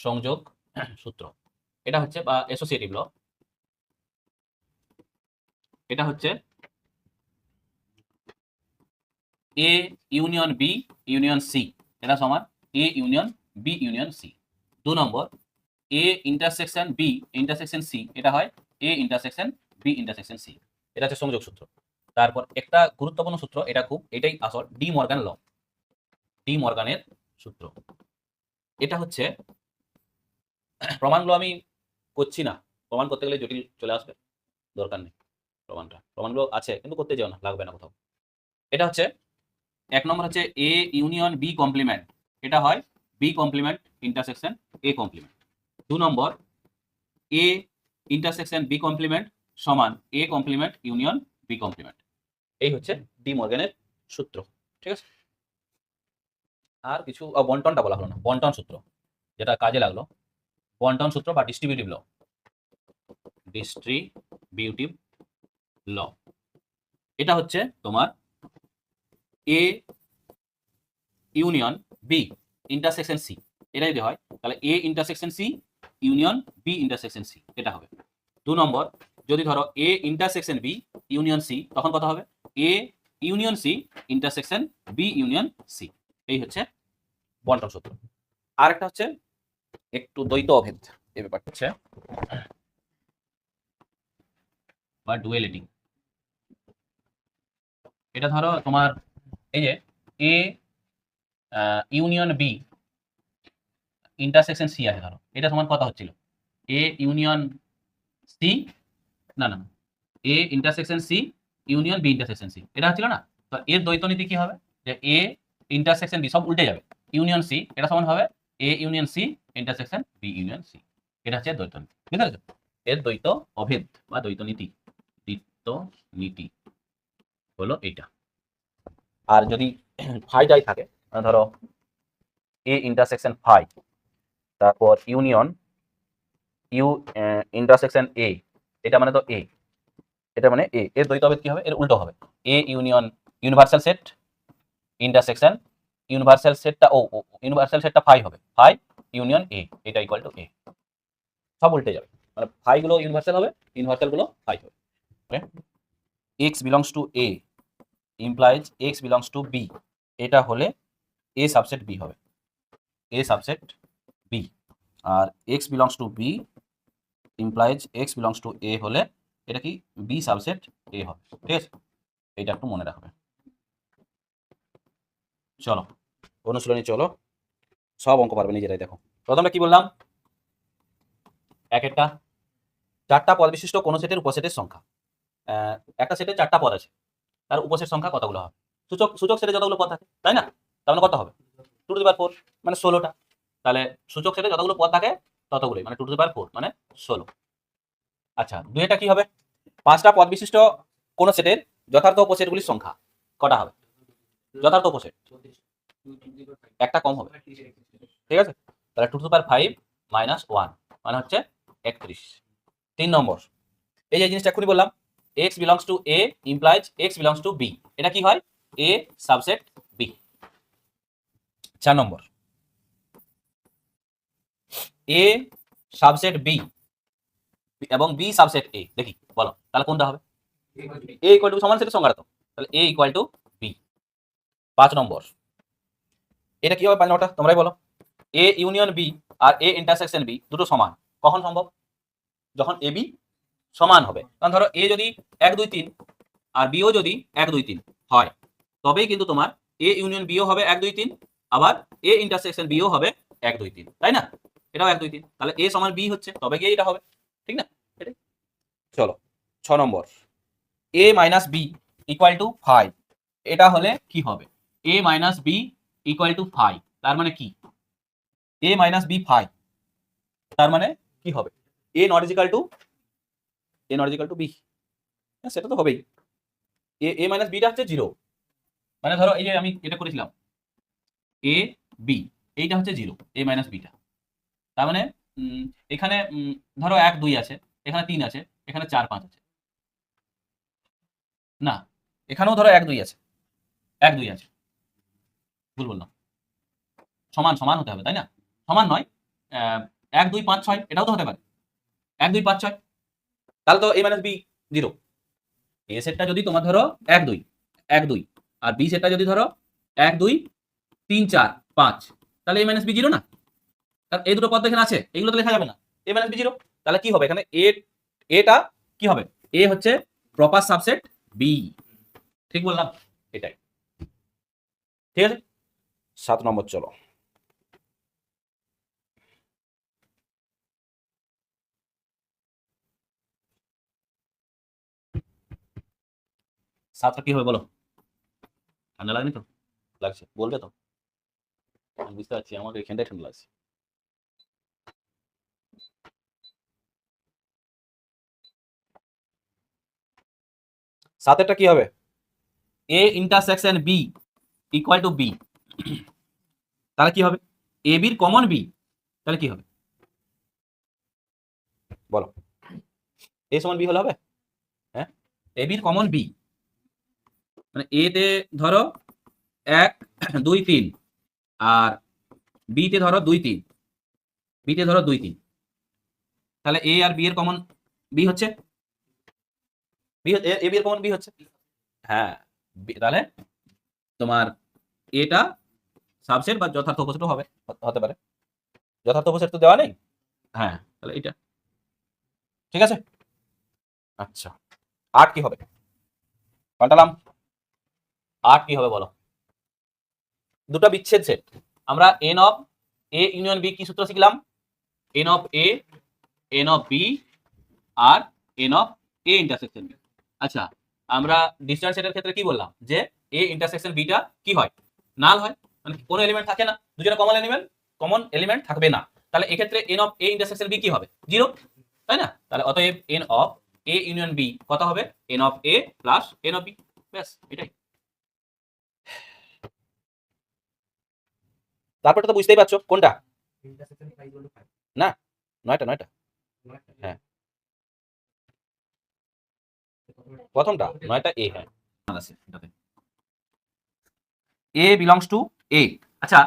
সংযোগ সূত্র এটা হচ্ছে, বা অ্যাসোসিয়েটিভ ল, এটা হচ্ছে A union B union C, এটা সমান A union B union C. 2 number A intersection B intersection C, এটা হয় A intersection B intersection C, এটা হচ্ছে সংযোগ সূত্র। তারপর একটা গুরুত্বপূর্ণ সূত্র, এটা খুব, এটাই আসল ডি মর্গান ল, ডি মর্গানের সূত্র। এটা হচ্ছে প্রমাণগুলো আমি করছি না, প্রমাণ করতে গেলে জটিল চলে আসবে, দরকার নেই। প্রমাণগুলো আছে কিন্তু করতে যাও না, লাগবে না কোথাও। এটা হচ্ছে 1 নম্বর হচ্ছে এ ইউনিয়ন বি কমপ্লিমেন্ট, এটা হয় B complement intersection A complement. 2 number A intersection B complement সমান A complement union B complement. এই হচ্ছে ডি মর্গানের সূত্র, ঠিক আছে। আর কিছু বন্টনটা বলা হলো না, বন্টন সূত্র যেটা কাজে লাগলো, বন্টন সূত্র বা ডিস্ট্রিবিউটিভ ল, ডিস্ট্রিবিউটিভ ল, এটা হচ্ছে তোমার A union B intersection C, এটা যদি হয় তাহলে A intersection C union B intersection C, এটা হবে। 2 নম্বর যদি ধরো A intersection B union C, তখন কত হবে? A union C intersection B union C. এই হচ্ছে বন্টন সূত্র। আরেকটা হচ্ছে একটু দ্বৈত অভেদ, এই ব্যাপারটা হচ্ছে বা ডুয়েলিটি। এটা ধরো তোমার এই যে A union B intersection C আছে, ধরো এটা সমান কথা হচ্ছিল এ ইউনিয়ন সি, না না, A intersection C union B intersection C, এটা হচ্ছিল না। তো এর দ্বৈত নীতি কি হবে? যে এ ইন্টারসেকশন বি, সব উল্টে যাবে, ইউনিয়ন সি এটা সমান হবে A union C intersection B union C, এটা হচ্ছে দ্বৈত নীতি, বুঝতে পেরেছো? এর দ্বৈত অভেদ বা দ্বৈত নীতি, দ্বৈত নীতি হলো এইটা। আর যদি ফাই যাই থাকে, ধরো এ ইন্টারসেকশন ফাই, তারপর ইউনিয়ন ইউ ইন্টারসেকশন এ, এটা মানে তো এ, এটা মানে এ, এর দ্বৈত অভেদ কি হবে? এর উল্টো হবে, A union universal set intersection universal সেটটা ইউনিভার্সাল সেটটা ফাই হবে, ফাই ইউনিয়ন এ, এটা ইকুয়াল টু এ। সব উল্টে যাবে, মানে ফাই গুলো ইউনিভার্সাল হবে, ইউনিভার্সাল গুলো ফাই হবে। X belongs to A implies x belongs to B, এটা হলে এ সাবসেট বি হবে, এ সাবসেট বি। আর x belongs to B implies x belongs to A হলে এটা কি বি সাবসেট এ হবে, ঠিক আছে। এটা একটু মনে রাখবে। চলো অনুশীলনী, চলো সব অঙ্ক পারবে নিজেরাই। দেখো প্রথমে কি বললাম, একটা 4টা পদ বিশিষ্ট কোন সেটের উপসেটের সংখ্যা। একটা সেটে 4টা পদ আছে, তার উপসেট সংখ্যা কতগুলো হবে? সূচক সূচক সেটে যতগুলো পদ থাকে, তাই না? তার মানে কত হবে? 2 টু দি পাওয়ার 4, মানে 16টা। তাহলে সূচক সেটে যতগুলো পদ থাকে ততগুলোই, মানে 2 টু দি পাওয়ার 4 মানে 16। আচ্ছা, দুইটা কি হবে? 5টা পদ বিশিষ্ট কোন সেটের যথার্থ উপসেটগুলির সংখ্যা কটা হবে? যথার্থ উপসেট একটা কম হবে, ঠিক আছে। তাহলে 2 টু দি পাওয়ার 5 মাইনাস 1 মানে হচ্ছে 31। 3 নম্বর, এই যে জিনিসটা এখনই বললাম, x belongs to a implies x belongs to b, এটা কি হয়? a subset b। 4 number, a subset b এবং b সাবসেট a, দেখি বলো তাহলে কোনটা হবে? a ইকুয়াল টু সমান সেটের সংখ্যা তো, তাহলে a ইকুয়াল টু b। 5 নম্বর, এটা কি হবে? 5 নম্বরটা তোমরাই বলো। a ইউনিয়ন b আর a ইন্টারসেকশন b দুটো সমান, কখন সম্ভব? যখন ab সমান হবে। কারণ ধরো a যদি 1 2 3 আর b ও যদি 1 2 3 হয়, তবেই কিন্তু তোমার a ইউনিয়ন b ও হবে 1 2 3, আবার a ইন্টারসেকশন b ও হবে 1 2 3, তাই না? এটাও 1 2 3, তাহলে a সমান b হচ্ছে, তবে গিয়ে এটা হবে, ঠিক না? এটাই। চলো 6 নম্বর, a minus b equal two 5, এটা হলে কি হবে? a minus b equal two 5, তার মানে কি? a মাইনাস b 5, তার মানে কি হবে? a not equal to b, সেটা তো হবেই। a মাইনাস bটা হচ্ছে 0, মানে ধরো এই যে আমি এটা করেছিলাম a b, এইটা হচ্ছে 0, a মাইনাস bটা। তার মানে এখানে ধরো 1 2 আছে, এখানে 3 আছে, এখানে 4 5 আছে, না এখানেও ধরো 1 2 আছে, 1 2 আছে, ভুল বললাম, সমান সমান হতে হবে, তাই না? সমান নয়, 1 2 5 6 এটাও তো হতে পারে, 1 2 5 6, তাহলে তো a মাইনাস বি 0। এ সেটটা যদি তোমার ধরো 1 2 1 2, আর বি সেটটা যদি ধরো 1 2 3 4 5, তাহলে a মাইনাস বি 0 না? কারণ এই দুটো পদ এখানে আছে, এগুলো তো লেখা যাবে না, a মাইনাস বি 0। তাহলে কি হবে এখানে, এটা কি হবে, a হচ্ছে প্রপার সাবসেট বি। ঠিক বললাম? এটাই, ঠিক আছে। 7 নম্বর চলো। সাতটা কি হবে বলো? ঠান্ডা লাগেনি তো? লাগছে, বলবে তো? আমি বুঝতে পারছি, আমার এখানটাই ঠান্ডা লাগছে। সাতেরটা কি হবে, A intersection B equal to B, তাহলে কি হবে, এ বির কমন বি, তাহলে কি হবে বলো? এ সমান বি হলে হবে? হ্যাঁ, এ বির কমন বি, মানে এ তে ধরো 1 2 3, আর বি তে ধরো 2 3, বি তে ধরো 2 3, তাহলে এ আর বি এর কমন বি হচ্ছে, বি এ বি এর কমন বি হচ্ছে। হ্যাঁ, তাহলে তোমার এটা সাবসেট বা যথার্থ উপসেটও হবে, হতে পারে। যথার্থ উপসেট তো দেওয়া নেই। হ্যাঁ, তাহলে এটা ঠিক আছে। আচ্ছা, 8 কি হবে? পাল্টালাম। 8 কি হবে বলো? দুটো বিচ্ছেদ সেট। আমরা n of A union B কি সূত্র শিখলাম? N of A, n of B, আর n of A intersection B. আচ্ছা, আমরা ডিসটেন্স সেটের ক্ষেত্রে কি বললাম, যে এ ইন্টারসেকশন বিটা কি হয়, নাল হয়, মানে কোনো এলিমেন্ট থাকে না, দুজনে কমন এলিমেন্ট থাকবে না। তাহলে এক্ষেত্রে n of A intersection B কি হবে, 0, তাই না? তাহলে অতএব n of A union B কত হবে, n of A plus n of B. ব্যাস, এটাই। তারপরে তো বুঝতেই পারছো কোনটা না, 9টা 9টা। হ্যাঁ, প্রথমটা 9টা এ। হ্যাঁ, এ বিলংস টু এ। আচ্ছা,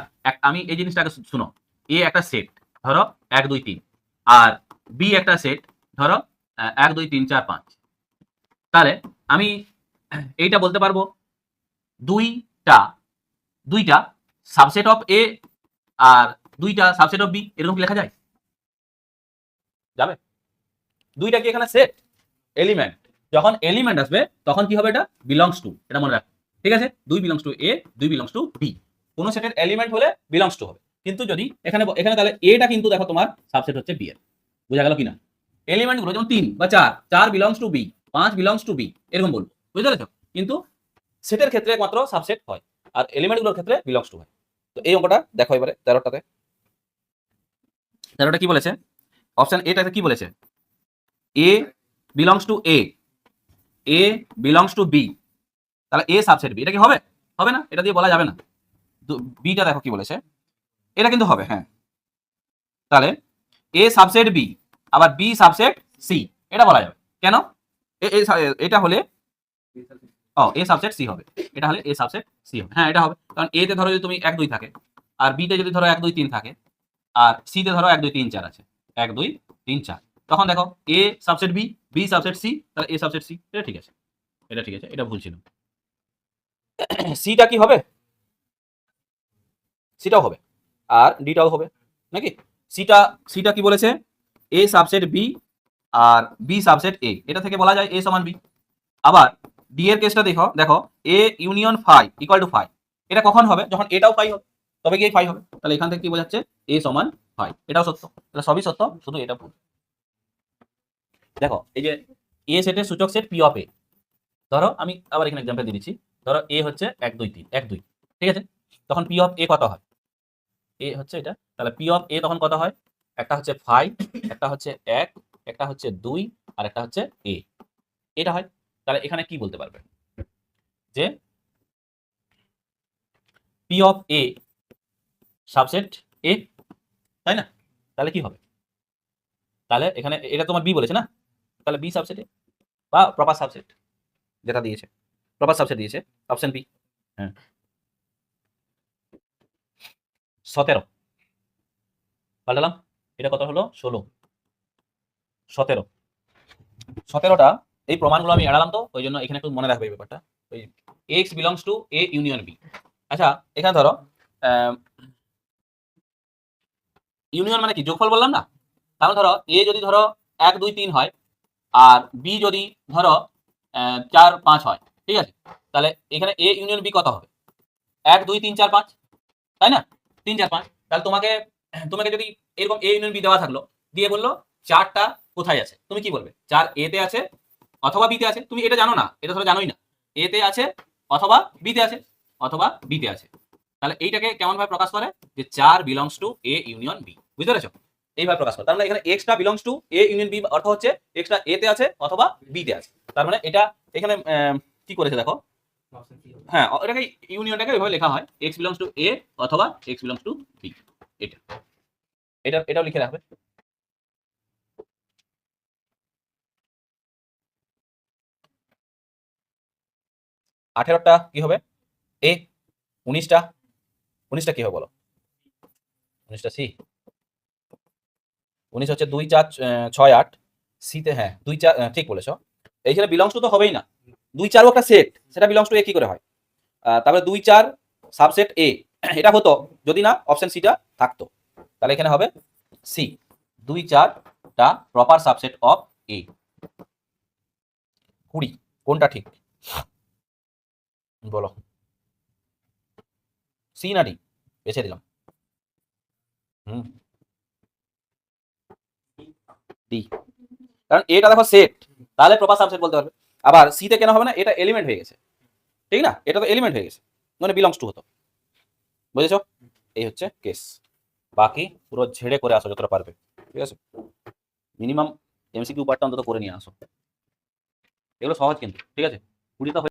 আমি এই জিনিসটাকে শুনো, এ একটা সেট ধরো 1 2 3, আর বি একটা সেট ধরো 1 2 3 4 5। তাহলে আমি এইটা বলতে পারবো দুইটা দুইটা সাবসেট অফ এ আর দুইটা সাবসেট অফ বি, এরকম কি লেখা যায়? যাবে? দুইটা কি এখানে সেট এলিমেন্ট, যখন এলিমেন্ট আসবে তখন কি হবে, এটা বিলংস টু, এটা মনে রাখো। ঠিক আছে, 2 belongs to A, 2 belongs to B, কোন সেটের এলিমেন্ট হলে বিলংস টু হবে। কিন্তু যদি এখানে এখানে তাহলে এটা কিন্তু দেখো তোমার সাবসেট হচ্ছে বি এর, বোঝা গেল কিনা? এলিমেন্ট গুলো যেমন 3 বা 4, 4 belongs to B, 5 belongs to B, এরকম বলবো, বুঝতে পেরেছো? কিন্তু সেটের ক্ষেত্রে একমাত্র সাবসেট হয়, আর এলিমেন্ট গুলোর ক্ষেত্রে বিলংস টু হয়। তো এই অঙ্কটা দেখো এবারে 13টাতে। 13টা কি বলেছে, অপশন এটাতে কি বলেছে, A belongs to A, A belongs to B, তাহলে এ সাবসেট বি, এটা কি হবে? হবে না, এটা দিয়ে বলা যাবে না। বিটা দেখো কি বলেছে, এটা কিন্তু হবে। হ্যাঁ, তাহলে এ সাবসেট বি আবার বি সাবসেট সি, এটা বলা যাবে কেন? এটা হলে এ সাবসেট সি হবে, এটা হলে এ সাবসেট সি হবে। হ্যাঁ, এটা হবে, কারণ এ তে ধরো যদি তুমি 1 2 থাকে, আর বি তে যদি ধরো 1 2 3 থাকে, আর সি তে ধরো 1 2 3 4 আছে, 1 2 3 4, তখন দেখো A subset B, B subset C, তাহলে এ সাবসেট সি, এটা ঠিক আছে, এটা ঠিক আছে, এটা ভুল ছিল। সিটা কি হবে, সিটাও হবে, আর ডিটাও হবে নাকি? সিটা সিটা কি বলেছে, এ সাবসেট বি আর বি সাবসেট এ, এটা থেকে বলা যায় এ সমান বি। আবার ডি এর কেসটা দেখো, দেখো A union phi equal to phi, এটা কখন হবে, যখন এটাও ফাই হবে, তবে কি ফাই হবে। তাহলে এখান থেকে কি বোঝাচ্ছে, এ সমান ফাই, এটাও সত্য। তাহলে সবই সত্য, শুধু এটা ভুল। দেখো এই যে এ সেটের সূচক সেট পি অফ এ, ধরো আমি আবার এখানে एग्जांपल দিয়ে দিচ্ছি, ধরো এ হচ্ছে 1 2 3 1 2, ঠিক আছে, তখন পি অফ এ কত হয়, এ হচ্ছে এটা, তাহলে পি অফ এ তখন কত হয়, একটা হচ্ছে ফাই, একটা হচ্ছে 1, একটা হচ্ছে 2, আর একটা হচ্ছে এ, এটা হয়। তাহলে এখানে কি বলতে পারবে, যে পি অফ এ সাবসেট এ, তাই না? তাহলে কি হবে, তাহলে এখানে এটা তোমার বি বলেছে না, তাহলে বি সাবসেট এ বা প্রপার সাবসেট, যেটা দিয়েছে প্রপার সাবসেট দিয়েছে, অপশন বি। হ্যাঁ, 17 পাল্টালাম, এটা কত হলো 16, 17, 17টা এই প্রমাণগুলো আমি এড়ালাম, তো ওই জন্য এখানে একটু মনে রাখবে এই ব্যাপারটা। ওই x belongs to A union B. আচ্ছা এখানে ধরো ইউনিয়ন মানে কি, যোগফল বললাম না, তাহলে ধরো এ যদি ধরো 1 2 3 হয় আর বি যদি ধরো 4 5 হয়, ঠিক আছে, তাহলে এখানে এ ইউনিয়ন বি কত হবে, 1 2 3 4 5, তাই না, 3 4 5। তাহলে তোমাকে তোমাকে যদি এরকম এ ইউনিয়ন বি দেওয়া থাকলো, দিয়ে বললো 4টা কোথায় আছে, তুমি কি বলবে, 4 এ তে আছে অথবা বি তে আছে। তুমি এটা জানো না, এটা ধরো জানোই না, এ তে আছে অথবা বি তে আছে, অথবা বি তে আছে। তাহলে এইটাকে কেমন ভাবে প্রকাশ করে, যে 4 belongs to A union B, বুঝতে পেরেছো, এইভাবে প্রকাশ করে। তার মানে এখানে এক্সটা belongs to A union B অর্থ হচ্ছে এক্সটা এ তে আছে অথবা বি তে আছে। তার মানে এটা এখানে কি করেছে দেখো, হ্যাঁ এটাকে ইউনিয়নটাকে ওইভাবে লেখা হয়, এক্স বিলংস টু এ অথবা এক্স বিলংস টু বি। এটা এটাও লিখে রাখবে। আঠেরোটা কি হবে এ, 19টা, 19টা কি হবে বলো, 19টা সি, 19 হচ্ছে 2 4 6 8, সিতে হ্যাঁ 2 4, ঠিক বলেছো। এইখানে বিলংস টু তো হবেই না, 2 4ও একটা সেট, সেটা বিলংস টু এ কি করে হয়, তারপরে 2 4 সাবসেট এ, এটা হতো যদি না অপশন সিটা থাকতো, তাহলে এখানে হবে সি, 2 4টা প্রপার সাবসেট অফ এ। 20 কোনটা ঠিক বলো, সি না ডি, বেছে দিলাম, হুম ডি, কারণ এটা দেখো সেট, তাহলে প্রপার সাবসেট বলতে পারবে। আবার সি তে কেন হবে না, এটা এলিমেন্ট হয়ে গেছে, ঠিক না, এটা তো এলিমেন্ট হয়ে গেছে, মানে বিলংস টু হতো, বুঝেছো, এই হচ্ছে কেস। বাকি পুরো ঝেড়ে করে আসো যতটা পারবে, ঠিক আছে, মিনিমাম এমসিকিউ পার্টটা অন্তত করে নিয়ে আসো, এগুলো সহজ কিন্তু, ঠিক আছে, 20টা